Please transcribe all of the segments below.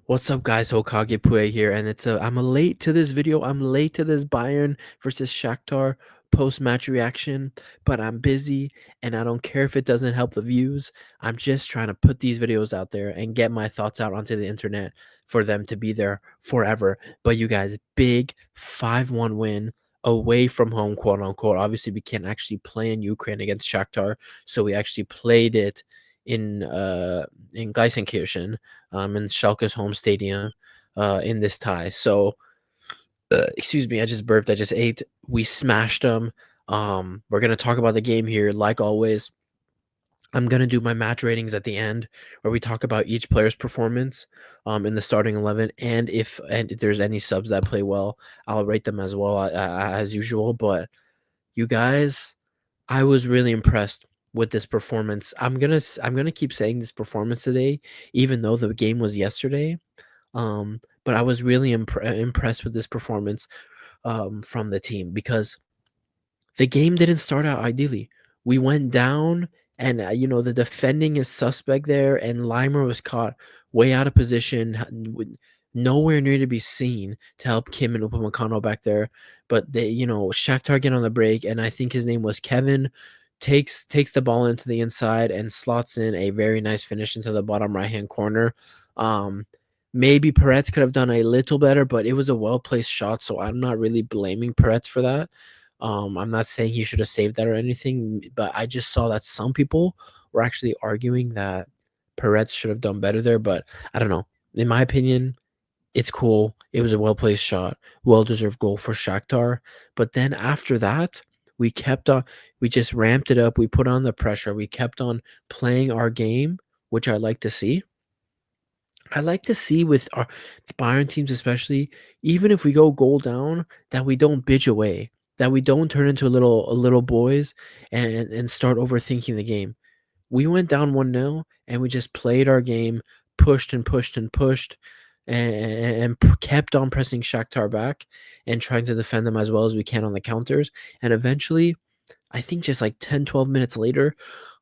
What's up, guys? Hokage Pue here, and I'm late to this video. I'm late to this Bayern versus Shaktar post-match reaction, but I'm busy, and I don't care if it doesn't help the views. I'm just trying to put these videos out there and get my thoughts out onto the internet for them to be there forever. But you guys, big 5-1 win away from home, quote unquote. Obviously, we can't actually play in Ukraine against Shakhtar, so we actually played it in Geisenkirchen, in Schalke's home stadium, in this tie. So, excuse me, I just burped. I just ate. We smashed them. We're gonna talk about the game here, like always. I'm gonna do my match ratings at the end, where we talk about each player's performance, in the starting 11, and if there's any subs that play well, I'll rate them as well, as usual. But you guys, I was really impressed with this performance. I'm gonna keep saying this performance today, even though the game was yesterday. But I was really impressed with this performance, from the team, because the game didn't start out ideally. We went down, and the defending is suspect there, and Limer was caught way out of position, nowhere near to be seen to help Kim and Upamecano back there. But Shakhtar get on the break, and I think his name was Kevin, takes the ball into the inside and slots in a very nice finish into the bottom right hand corner. Um, Maybe Peretz could have done a little better, but it was a well placed shot, so I'm not really blaming Peretz for that. I'm not saying he should have saved that or anything, but I just saw that some people were actually arguing that Peretz should have done better there. But I don't know. In my opinion, it's cool. It was a well placed shot, well deserved goal for Shakhtar. But then after that, we kept on. We just ramped it up. We put on the pressure. We kept on playing our game, which I like to see. I like to see with our Bayern teams, especially, even if we go goal down, that we don't bitch away, that we don't turn into little boys and start overthinking the game. We went down 1-0 and we just played our game, pushed and pushed and pushed, and kept on pressing Shakhtar back and trying to defend them as well as we can on the counters. And eventually, I think just like 10, 12 minutes later,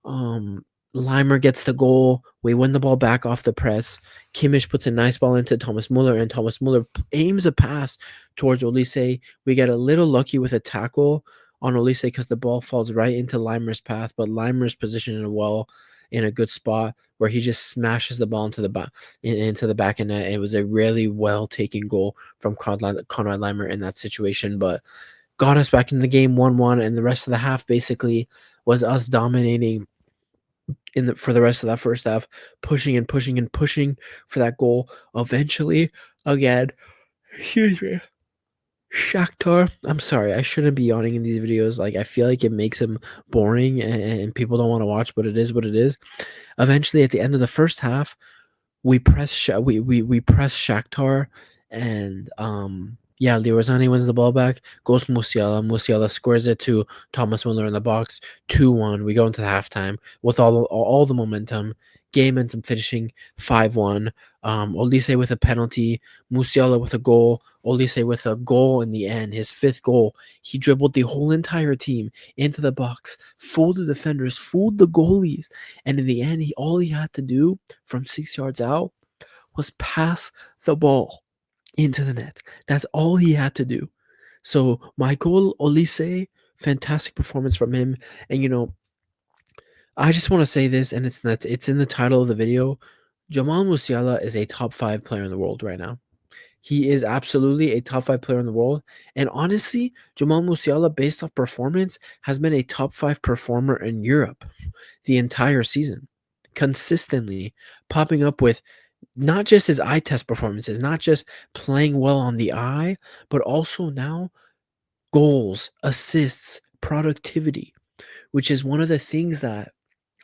um, Limer gets the goal. We win the ball back off the press. Kimmich puts a nice ball into Thomas Muller, and Thomas Muller aims a pass towards Olise. We get a little lucky with a tackle on Olise because the ball falls right into Limer's path, but Limer's positioned well in a good spot where he just smashes the ball into the back of net. It was a really well taken goal from Conrad Limer in that situation, but got us back in the game 1-1, and the rest of the half basically was us dominating for the rest of that first half, pushing and pushing and pushing for that goal. Eventually, again, excuse me, Shakhtar. I'm sorry, I shouldn't be yawning in these videos. Like, I feel like it makes them boring, and people don't want to watch, but it is what it is. Eventually, at the end of the first half, we press Shakhtar, and yeah, Lirazani wins the ball back, goes to Musiala scores it to Thomas Muller in the box, 2-1. We go into the halftime with all the momentum. Game ends up finishing 5-1. Olise with a penalty, Musiala with a goal, Olise with a goal in the end, his fifth goal. He dribbled the whole entire team into the box, fooled the defenders, fooled the goalies, and in the end, all he had to do from 6 yards out was pass the ball into the net. That's all he had to do. So Michael Olise, fantastic performance from him. And I just want to say this, and it's in the title of the video. Jamal Musiala is a top 5 player in the world right now. He is absolutely a top 5 player in the world. And honestly, Jamal Musiala, based off performance, has been a top 5 performer in Europe the entire season, consistently popping up with not just his eye test performances, not just playing well on the eye, but also now goals, assists, productivity, which is one of the things that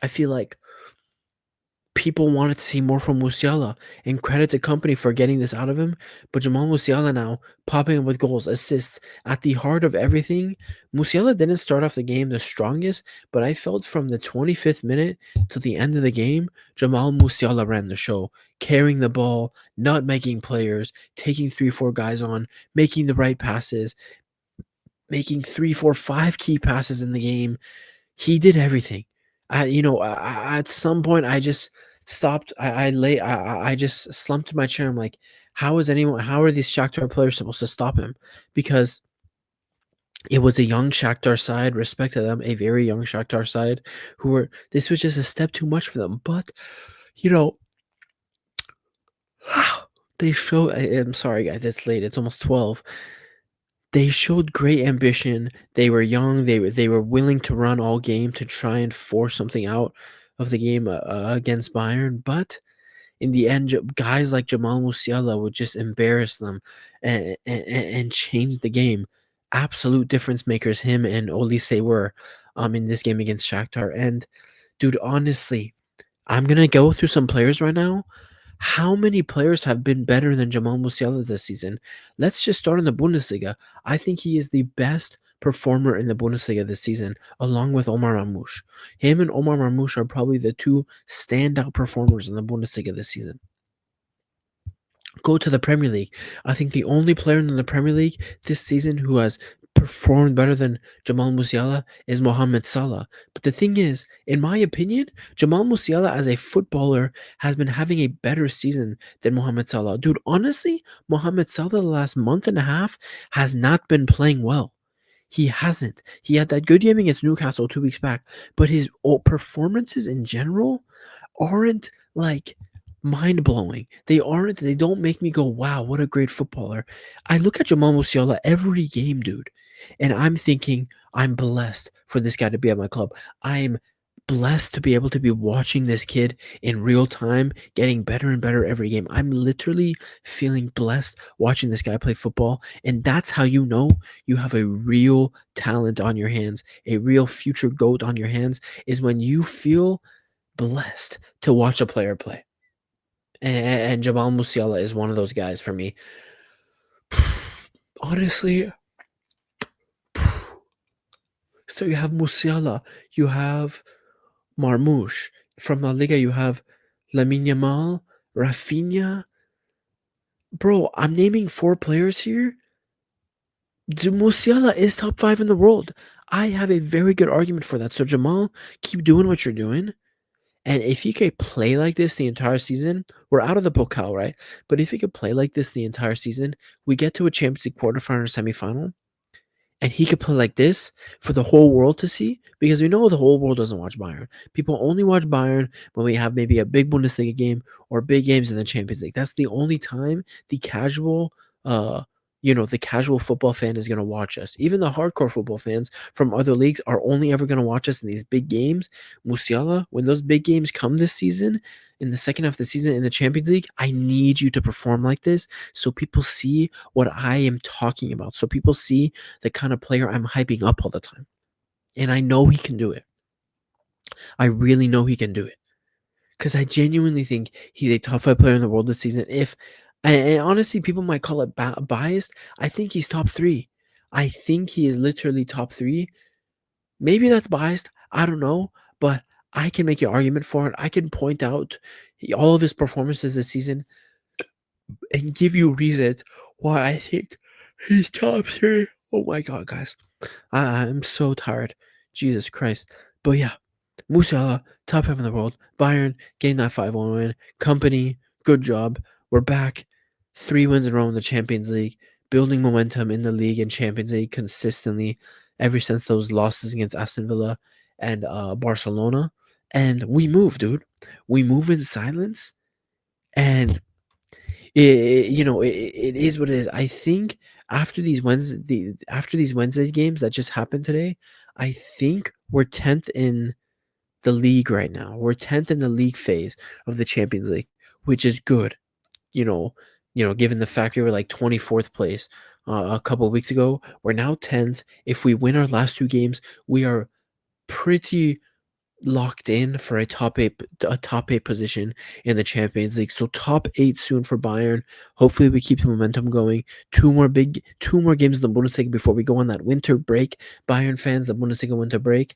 I feel like people wanted to see more from Musiala, and credit the company for getting this out of him. But Jamal Musiala now popping up with goals, assists at the heart of everything. Musiala didn't start off the game the strongest, but I felt from the 25th minute to the end of the game, Jamal Musiala ran the show, carrying the ball, not making players, taking 3-4 guys on, making the right passes, making 3-4-5 key passes in the game. He did everything. At some point, I just stopped. I just slumped in my chair. I'm like, how are these Shakhtar players supposed to stop him? Because it was a young Shakhtar side, respect to them, a very young Shakhtar side who were this was just a step too much for them. But you know, they show. I'm sorry, guys, it's late. It's almost 12. They showed great ambition. They were young. They were willing to run all game to try and force something out of the game against Bayern. But in the end, guys like Jamal Musiala would just embarrass them and change the game. Absolute difference makers, him and Olise were in this game against Shakhtar. And dude, honestly, I'm gonna go through some players right now. How many players have been better than Jamal Musiala this season? Let's just start in the Bundesliga. I think he is the best performer in the Bundesliga this season, along with Omar Marmoush. Him and Omar Marmoush are probably the two standout performers in the Bundesliga this season. Go to the Premier League. I think the only player in the Premier League this season who has performed better than Jamal Musiala is Mohamed Salah. But the thing is, in my opinion, Jamal Musiala as a footballer has been having a better season than Mohamed Salah. Dude, honestly, Mohamed Salah the last month and a half has not been playing well. He hasn't. He had that good game against Newcastle 2 weeks back, but his performances in general aren't like mind blowing. They aren't. They don't make me go, "Wow, what a great footballer." I look at Jamal Musiala every game, dude, and I'm thinking, I'm blessed for this guy to be at my club. I'm blessed to be able to be watching this kid in real time, getting better and better every game. I'm literally feeling blessed watching this guy play football, and that's how you know you have a real talent on your hands, a real future GOAT on your hands, is when you feel blessed to watch a player play. And Jamal Musiala is one of those guys for me. Honestly, so you have Musiala, you have Marmoush. From La Liga, you have Lamine Yamal, Rafinha. Bro, I'm naming 4 players here. Musiala is top 5 in the world. I have a very good argument for that. So Jamal, keep doing what you're doing. And if he could play like this the entire season, we're out of the Pokal, right? But if he could play like this the entire season, we get to a Champions League quarterfinal or semifinal, and he could play like this for the whole world to see, because we know the whole world doesn't watch Bayern. People only watch Bayern when we have maybe a big Bundesliga game or big games in the Champions League. That's the only time the casual the casual football fan is going to watch us. Even the hardcore football fans from other leagues are only ever going to watch us in these big games. Musiala, when those big games come this season, in the second half of the season in the Champions League, I need you to perform like this so people see what I am talking about. So people see the kind of player I'm hyping up all the time. And I know he can do it. I really know he can do it. Because I genuinely think he's a top 5 player in the world this season. And honestly, people might call it biased. I think he's top 3. I think he is literally top 3. Maybe that's biased. I don't know. But I can make an argument for it. I can point out all of his performances this season and give you reasons why I think he's top 3. Oh my god, guys. I'm so tired. Jesus Christ. But yeah, Musiala, top 5 in the world. Bayern getting that 5-1 win. Company, good job. We're back. 3 wins in a row in the Champions League. Building momentum in the league and Champions League consistently ever since those losses against Aston Villa and Barcelona. And we move, dude. We move in silence. And it is what it is. I think after these Wednesday games that just happened today, I think we're 10th in the league right now. We're 10th in the league phase of the Champions League, which is good. You know, given the fact we were like 24th place a couple of weeks ago, we're now 10th. If we win our last 2 games, we are pretty locked in for a top 8 position in the Champions League. So top 8 soon for Bayern. Hopefully we keep the momentum going. 2 more games in the Bundesliga before we go on that winter break. Bayern fans, the Bundesliga winter break.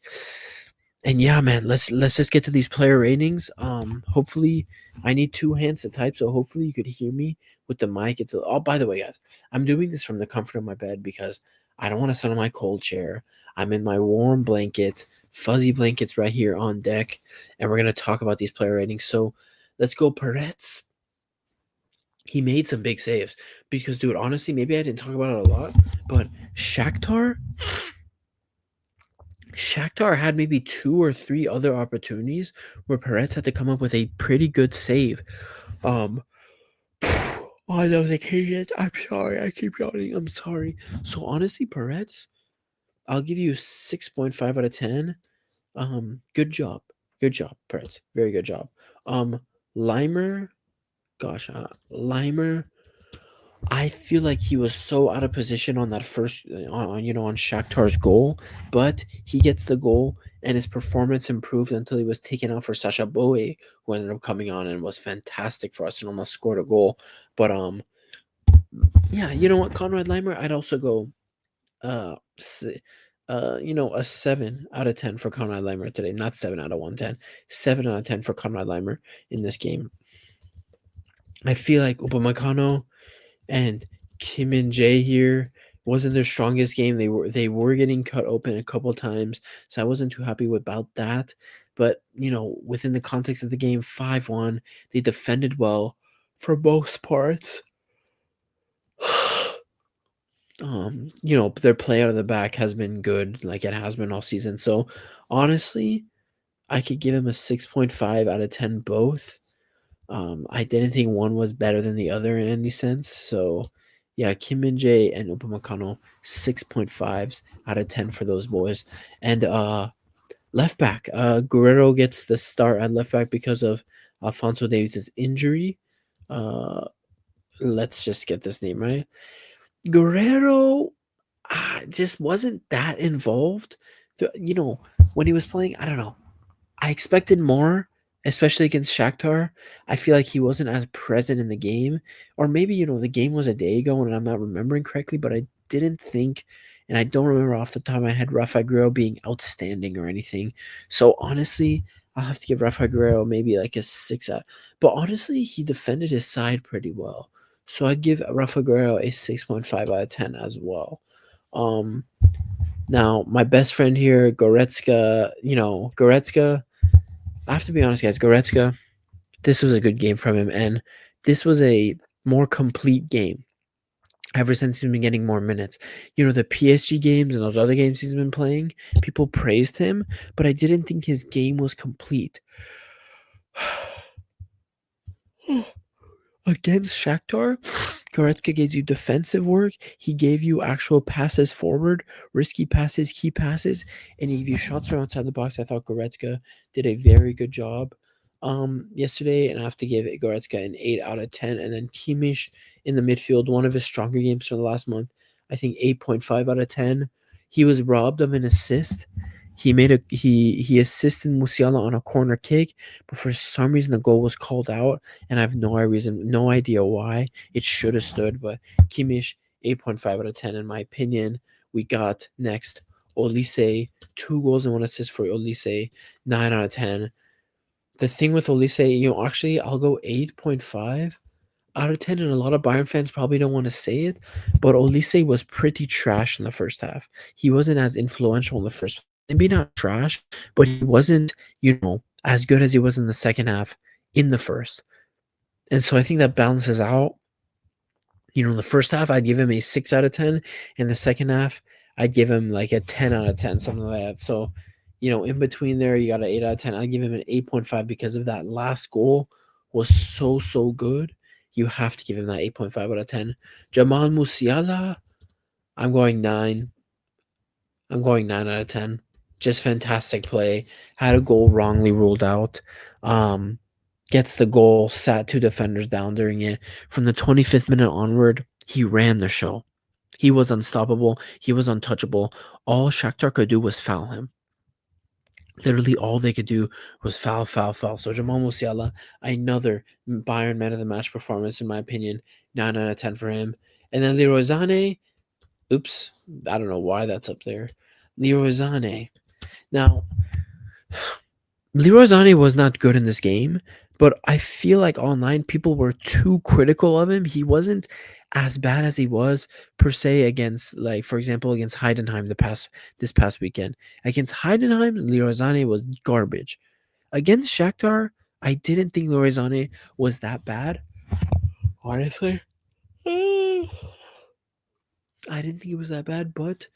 And yeah, man, let's just get to these player ratings. Hopefully I need 2 hands to type, so hopefully you could hear me with the mic. By the way, guys, I'm doing this from the comfort of my bed because I don't want to sit on my cold chair. I'm in my warm blanket, fuzzy blankets right here on deck, and we're gonna talk about these player ratings. So Let's go Peretz. He made some big saves because, dude, honestly, maybe I didn't talk about it a lot, but Shakhtar had maybe 2 or 3 other opportunities where Peretz had to come up with a pretty good save. Um, on those occasions, I'm sorry, I keep yawning. I'm sorry. So honestly, Peretz, I'll give you 6.5 out of 10. Good job, Peretz. Very good job. Um, Limer, Limer, I feel like he was so out of position on that first, on Shakhtar's goal, but he gets the goal and his performance improved until he was taken out for Sasha Bowie, who ended up coming on and was fantastic for us and almost scored a goal. But yeah, you know what, Conrad Limer, I'd also go uh, s- a 7 out of 10 for Conrad Limer today. Not 7 out of 110, 7 out of 10 for Conrad Limer in this game. I feel like Upamecano and Kim and Jay here wasn't their strongest game. They were getting cut open a couple times, so I wasn't too happy about that. But within the context of the game, 5-1, they defended well for most parts. Their play out of the back has been good, like it has been all season. So honestly, I could give him a 6.5 out of 10 both. I didn't think one was better than the other in any sense. So, yeah, Kim Min Jae and Upamecano 6.5s out of 10 for those boys. And left back, Guerrero gets the start at left back because of Alfonso Davies' injury. Uh, let's just get this name right. Guerrero just wasn't that involved. When he was playing, I don't know. I expected more, especially against Shakhtar. I feel like he wasn't as present in the game, or maybe the game was a day ago and I'm not remembering correctly. But I didn't think, and I don't remember off the top of my head, Rafa Guerrero being outstanding or anything. So honestly, I'll have to give Rafa Guerrero maybe like a 6 out. But honestly, he defended his side pretty well, so I'd give Rafa Guerrero a 6.5 out of 10 as well. Um, Now my best friend here, Goretzka. Goretzka, I have to be honest, guys. Goretzka, this was a good game from him, and this was a more complete game ever since he's been getting more minutes. The PSG games and those other games he's been playing, people praised him, but I didn't think his game was complete. Against Shakhtar, Goretzka gives you defensive work. He gave you actual passes forward, risky passes, key passes, and he gave you shots from outside the box. I thought Goretzka did a very good job yesterday, and I have to give Goretzka an 8 out of 10. And then Kimmich in the midfield, one of his stronger games from the last month. I think 8.5 out of 10. He was robbed of an assist. He assisted Musiala on a corner kick, but for some reason the goal was called out, and I have no idea why. It should have stood, but Kimmich 8.5 out of 10 in my opinion. We got next Olise, 2 goals and 1 assist for Olise, 9 out of 10. The thing with Olise, actually I'll go 8.5 out of 10, and a lot of Bayern fans probably don't want to say it, but Olise was pretty trash in the first half. He wasn't as influential in the first, maybe not trash, but he wasn't, as good as he was in the second half in the first. And so I think that balances out. The first half I'd give him a 6 out of 10, and the second half I'd give him like a 10 out of 10, something like that. So, in between there, you got an 8 out of 10. I'd give him an 8.5 because of that last goal was so good. You have to give him that 8.5 out of 10. Jamal Musiala, I'm going 9. I'm going 9 out of 10. Just fantastic play. Had a goal wrongly ruled out. Gets the goal, sat 2 defenders down during it. From the 25th minute onward, he ran the show. He was unstoppable. He was untouchable. All Shakhtar could do was foul him. Literally, all they could do was foul, foul, foul. So Jamal Musiala, another Bayern man of the match performance, in my opinion. 9 out of 10 for him. And then Leroy Sané, oops, I don't know why that's up there. Leroy Sané. Now, Leroy Sané was not good in this game, but I feel like online people were too critical of him. He wasn't as bad as he was per se against, like, for example, against Heidenheim this past weekend. Against Heidenheim, Leroy Sané was garbage. Against Shakhtar, I didn't think Lorenzane was that bad, honestly. I didn't think it was that bad, but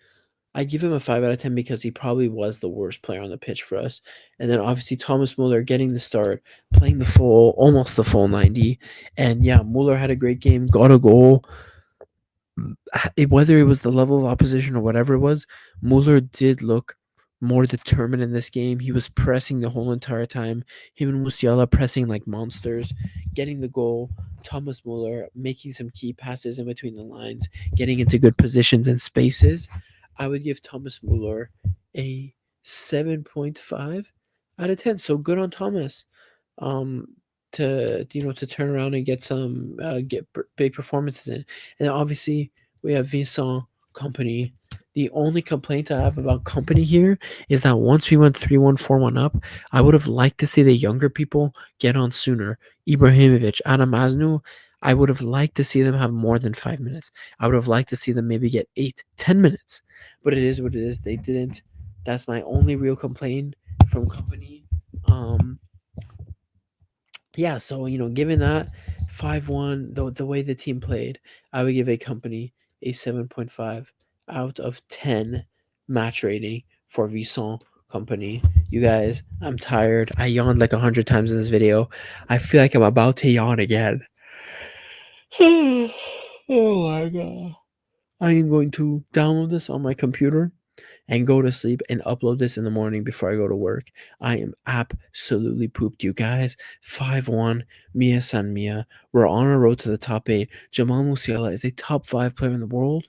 I give him a 5 out of 10 because he probably was the worst player on the pitch for us. And then obviously Thomas Muller getting the start, playing almost the full 90. And yeah, Muller had a great game, got a goal. Whether it was the level of opposition or whatever it was, Muller did look more determined in this game. He was pressing the whole entire time. Him and Musiala pressing like monsters, getting the goal. Thomas Muller making some key passes in between the lines, getting into good positions and spaces. I would give Thomas Muller a 7.5 out of 10. So good on Thomas. To turn around and get some big performances in. And then obviously we have Vincent Company. The only complaint I have about Company here is that once we went 3-1, 4-1 up, I would have liked to see the younger people get on sooner. Ibrahimovic, Adam Asnu, I would have liked to see them have more than 5 minutes. I would have liked to see them maybe get 8, 10 minutes. But it is what it is. They didn't. That's my only real complaint from Company. Yeah, so given that 5-1, the way the team played, I would give a Company a 7.5 out of 10 match rating for Visson Company. You guys, I'm tired. I yawned like 100 times in this video. I feel like I'm about to yawn again. Oh my god. I am going to download this on my computer and go to sleep and upload this in the morning before I go to work. I am absolutely pooped, you guys. 5-1, Mia San Mia. We're on our road to the top 8. Jamal Musiala is a top 5 player in the world.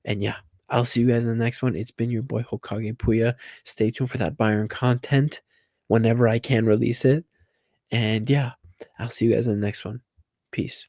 And yeah, I'll see you guys in the next one. It's been your boy Hokage Puya. Stay tuned for that Bayern content whenever I can release it. And yeah, I'll see you guys in the next one. Peace.